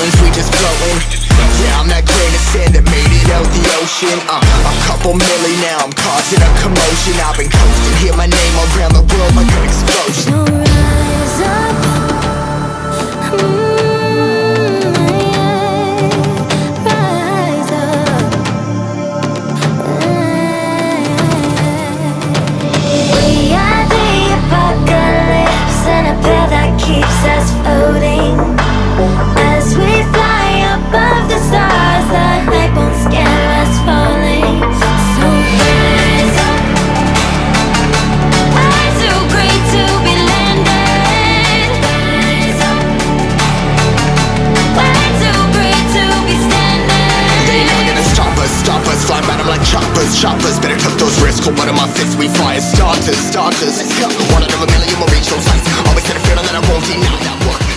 mountains, we just floating. Yeah, I'm that grain of sand that made it out the ocean. A couple milli now, I'm causing a commotion. I've been coasting, hear my name around the world like an explosion. So rise up, rise up. We are the apocalypse, and a pill that keeps us floating. As we fly above the stars, the night won't scare us falling. So rise up. Way too great to be landed. Rise up. Way too great to be standing. They ain't never gonna stop us, fly by them like choppers. Better tuck those wrists, hold one of my fists, we fire starters. Let's go. One out of a million, we'll reach those heights. Always had a feeling that I won't deny that work.